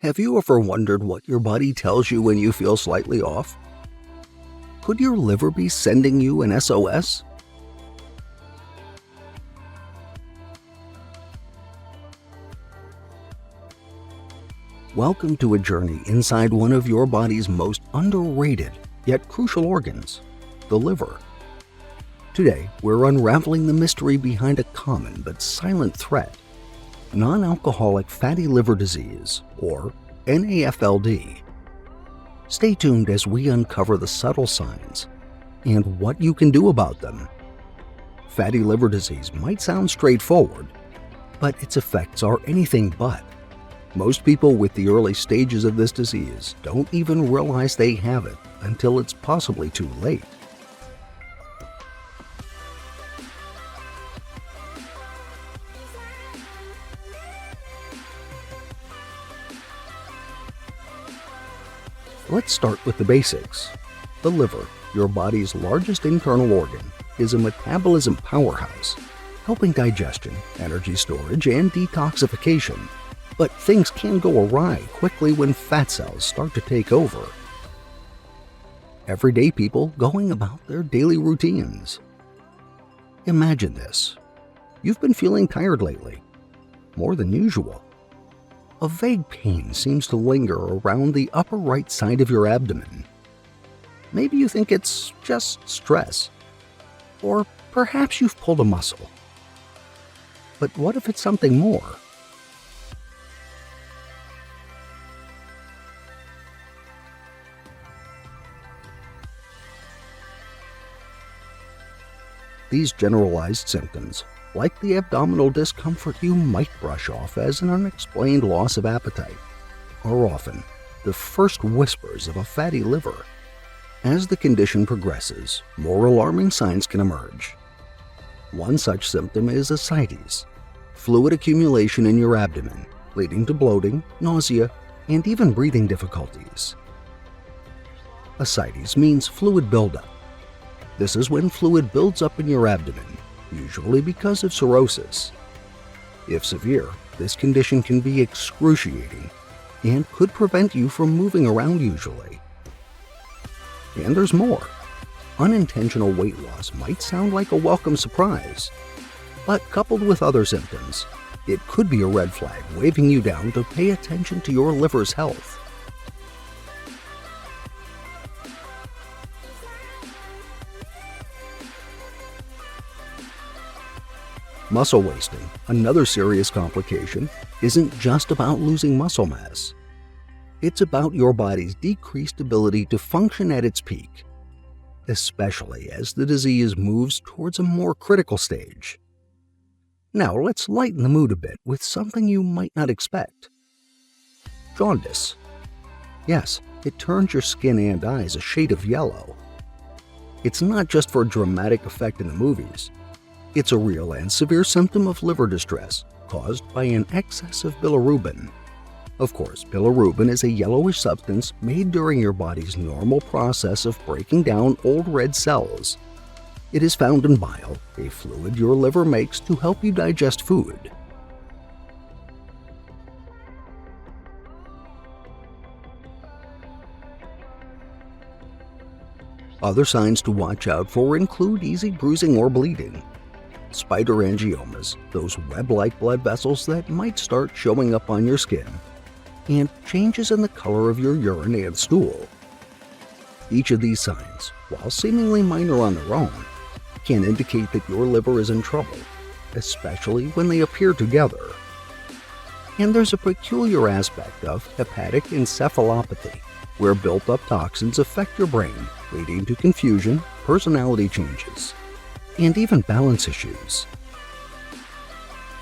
Have you ever wondered what your body tells you when you feel slightly off? Could your liver be sending you an SOS? Welcome to a journey inside one of your body's most underrated yet crucial organs, the liver. Today, we're unraveling the mystery behind a common but silent threat: non-alcoholic fatty liver disease, or NAFLD. Stay tuned as we uncover the subtle signs and what you can do about them. Fatty liver disease might sound straightforward, but its effects are anything but. Most people with the early stages of this disease don't even realize they have it until it's possibly too late. Let's start with the basics. The liver, your body's largest internal organ, is a metabolism powerhouse, helping digestion, energy storage, and detoxification. But things can go awry quickly when fat cells start to take over. Everyday people going about their daily routines. Imagine this. You've been feeling tired lately, more than usual. A vague pain seems to linger around the upper right side of your abdomen. Maybe you think it's just stress, or perhaps you've pulled a muscle. But what if it's something more? These generalized symptoms, like the abdominal discomfort you might brush off as an unexplained loss of appetite, are often the first whispers of a fatty liver. As the condition progresses, more alarming signs can emerge. One such symptom is ascites, fluid accumulation in your abdomen, leading to bloating, nausea, and even breathing difficulties. Ascites means fluid buildup. This is when fluid builds up in your abdomen, usually because of cirrhosis. If severe, this condition can be excruciating and could prevent you from moving around usually. And there's more. Unintentional weight loss might sound like a welcome surprise, but coupled with other symptoms, it could be a red flag waving you down to pay attention to your liver's health. Muscle wasting, another serious complication, isn't just about losing muscle mass. It's about your body's decreased ability to function at its peak, especially as the disease moves towards a more critical stage. Now let's lighten the mood a bit with something you might not expect. Jaundice. Yes, it turns your skin and eyes a shade of yellow. It's not just for a dramatic effect in the movies. It's a real and severe symptom of liver distress caused by an excess of bilirubin. Of course, bilirubin is a yellowish substance made during your body's normal process of breaking down old red cells. It is found in bile, a fluid your liver makes to help you digest food. Other signs to watch out for include easy bruising or bleeding, spider angiomas, those web-like blood vessels that might start showing up on your skin, and changes in the color of your urine and stool. Each of these signs, while seemingly minor on their own, can indicate that your liver is in trouble, especially when they appear together. And there's a peculiar aspect of hepatic encephalopathy, where built-up toxins affect your brain, leading to confusion, personality changes, and even balance issues.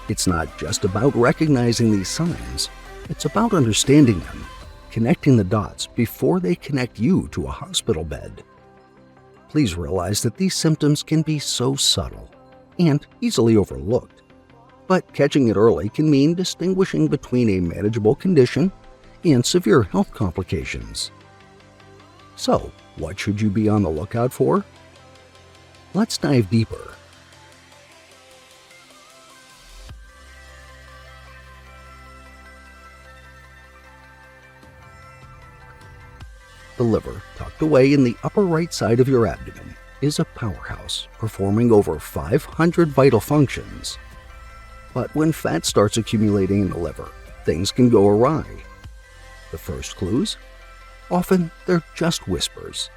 It's not just about recognizing these signs, it's about understanding them, connecting the dots before they connect you to a hospital bed. Please realize that these symptoms can be so subtle and easily overlooked, but catching it early can mean distinguishing between a manageable condition and severe health complications. So, what should you be on the lookout for? Let's dive deeper. The liver, tucked away in the upper right side of your abdomen, is a powerhouse performing over 500 vital functions. But when fat starts accumulating in the liver, things can go awry. The first clues? Often they're just whispers.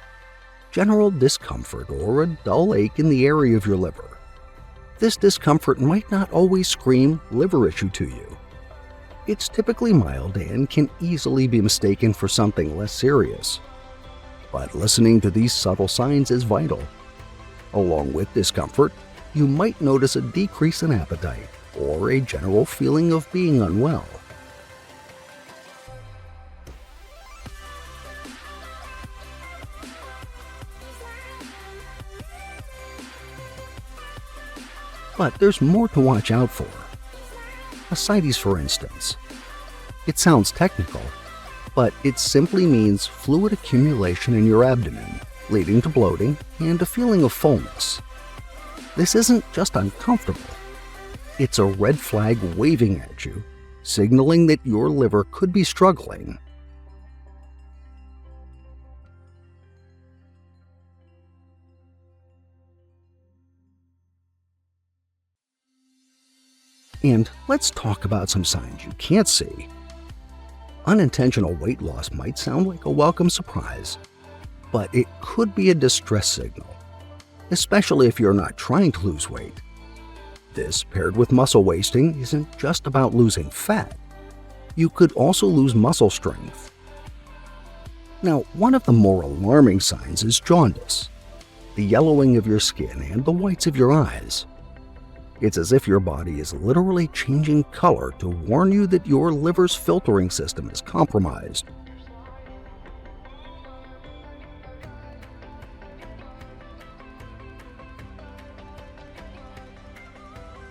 General discomfort or a dull ache in the area of your liver. This discomfort might not always scream liver issue to you. It's typically mild and can easily be mistaken for something less serious. But listening to these subtle signs is vital. Along with discomfort, you might notice a decrease in appetite or a general feeling of being unwell. But there's more to watch out for. Ascites, for instance. It sounds technical, but it simply means fluid accumulation in your abdomen, leading to bloating and a feeling of fullness. This isn't just uncomfortable. It's a red flag waving at you, signaling that your liver could be struggling. And let's talk about some signs you can't see. Unintentional weight loss might sound like a welcome surprise, but it could be a distress signal, especially if you're not trying to lose weight. This, paired with muscle wasting, isn't just about losing fat. You could also lose muscle strength. Now, one of the more alarming signs is jaundice, the yellowing of your skin and the whites of your eyes. It's as if your body is literally changing color to warn you that your liver's filtering system is compromised.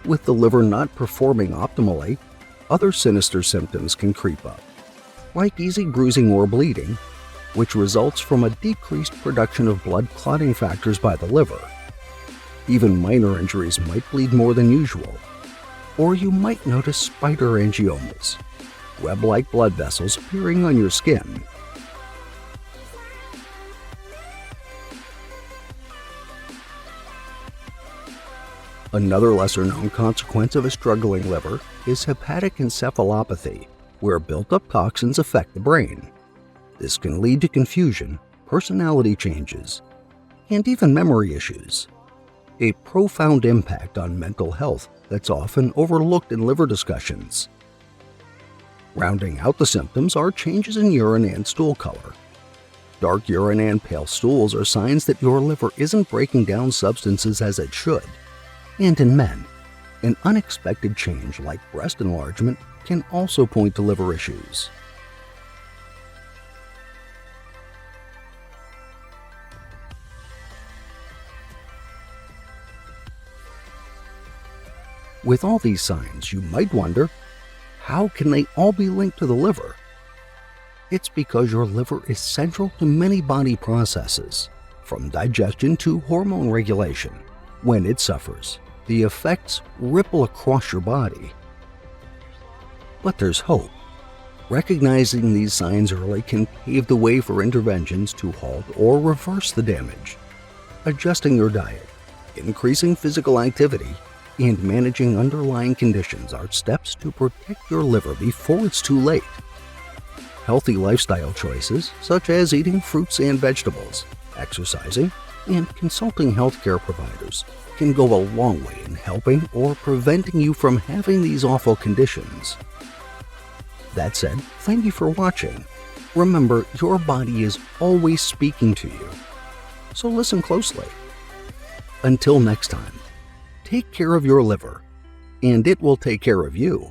With the liver not performing optimally, other sinister symptoms can creep up, like easy bruising or bleeding, which results from a decreased production of blood clotting factors by the liver. Even minor injuries might bleed more than usual. Or you might notice spider angiomas, web-like blood vessels appearing on your skin. Another lesser-known consequence of a struggling liver is hepatic encephalopathy, where built-up toxins affect the brain. This can lead to confusion, personality changes, and even memory issues. A profound impact on mental health that's often overlooked in liver discussions. Rounding out the symptoms are changes in urine and stool color. Dark urine and pale stools are signs that your liver isn't breaking down substances as it should. And in men, an unexpected change like breast enlargement can also point to liver issues. With all these signs, you might wonder, how can they all be linked to the liver? It's because your liver is central to many body processes, from digestion to hormone regulation. When it suffers, the effects ripple across your body. But there's hope. Recognizing these signs early can pave the way for interventions to halt or reverse the damage. Adjusting your diet, increasing physical activity, and managing underlying conditions are steps to protect your liver before it's too late. Healthy lifestyle choices, such as eating fruits and vegetables, exercising, and consulting healthcare providers, can go a long way in helping or preventing you from having these awful conditions. That said, thank you for watching. Remember, your body is always speaking to you, so listen closely. Until next time, take care of your liver, and it will take care of you.